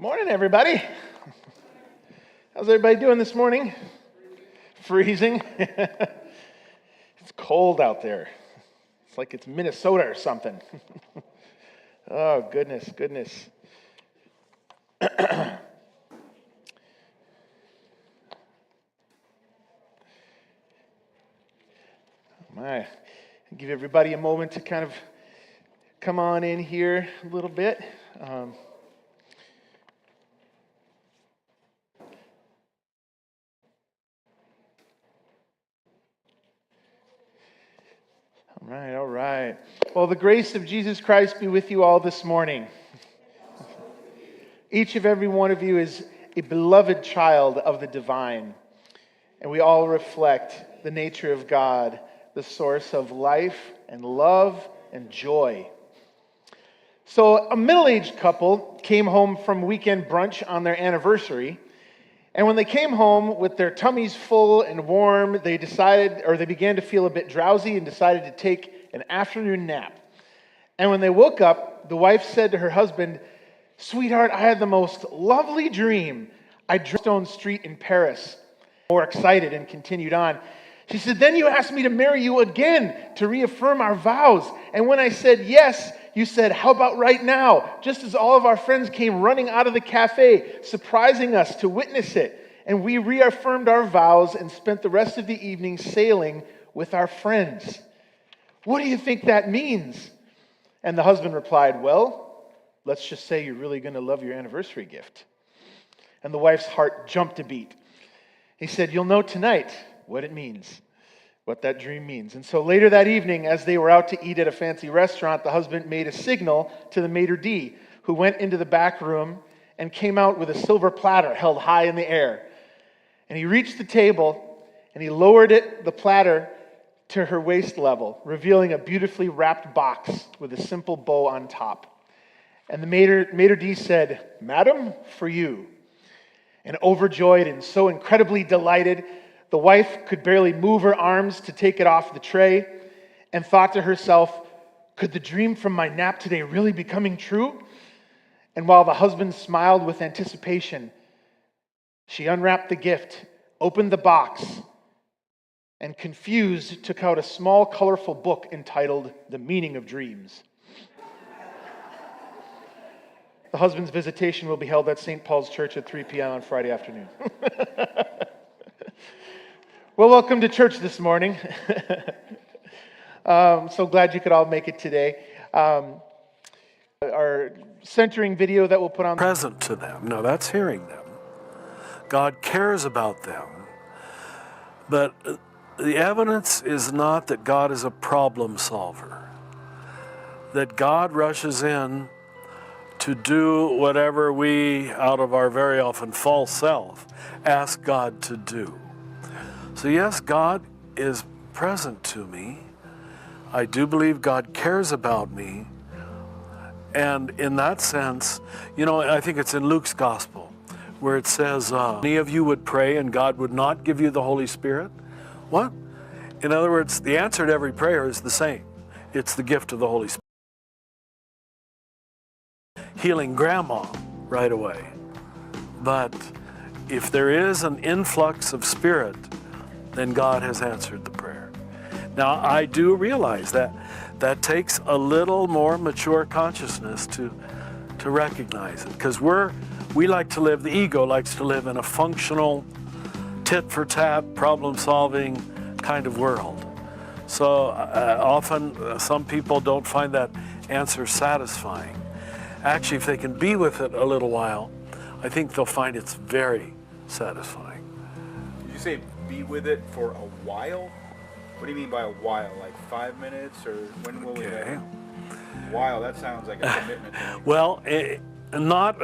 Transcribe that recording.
Morning, everybody. How's everybody doing this morning? Freezing. It's cold out there. It's like it's Minnesota or something. Oh, goodness. Give everybody a moment to kind of come on in here a little bit. All right. Well, the grace of Jesus Christ be with you all this morning. Each of every one of you is a beloved child of the divine, and we all reflect the nature of God, the source of life and love and joy. So a middle-aged couple came home from weekend brunch on their anniversary, and when they came home with their tummies full and warm, they began to feel a bit drowsy and decided to take an afternoon nap. And when they woke up, the wife said to her husband, "Sweetheart, I had the most lovely dream. I drove Stone Street in Paris." More excited and continued on. She said, "Then you asked me to marry you again to reaffirm our vows. And when I said yes, you said, 'How about right now?' Just as all of our friends came running out of the cafe, surprising us to witness it. And we reaffirmed our vows and spent the rest of the evening sailing with our friends. What do you think that means?" And the husband replied, "Well, let's just say you're really going to love your anniversary gift." And the wife's heart jumped a beat. He said, "You'll know tonight what it means, what that dream means." And so later that evening, as they were out to eat at a fancy restaurant, the husband made a signal to the maitre d', who went into the back room and came out with a silver platter held high in the air. And he reached the table and he lowered the platter to her waist level, revealing a beautifully wrapped box with a simple bow on top. And the maitre d' said, "Madam, for you." And overjoyed and so incredibly delighted, the wife could barely move her arms to take it off the tray and thought to herself, "Could the dream from my nap today really be coming true?" And while the husband smiled with anticipation, she unwrapped the gift, opened the box, and confused took out a small, colorful book entitled "The Meaning of Dreams." The husband's visitation will be held at St. Paul's Church at 3 p.m. on Friday afternoon. Well, welcome to church this morning. So glad you could all make it today. Our centering video that we'll put on. Present to them. No, that's hearing them. God cares about them. But the evidence is not that God is a problem solver. That God rushes in to do whatever we, out of our very often false self, ask God to do. So yes, God is present to me. I do believe God cares about me. And in that sense, I think it's in Luke's gospel, where it says, any of you would pray and God would not give you the Holy Spirit? What? In other words, the answer to every prayer is the same. It's the gift of the Holy Spirit. Healing grandma right away. But if there is an influx of spirit, then God has answered the prayer. Now, I do realize that takes a little more mature consciousness to recognize it, because the ego likes to live in a functional, tit-for-tat, problem-solving kind of world. So often some people don't find that answer satisfying. Actually, if they can be with it a little while, I think they'll find it's very satisfying. Did you say be with it for a while? What do you mean by a while? Like 5 minutes, or when will we have? Wow, that sounds like a commitment. Well, not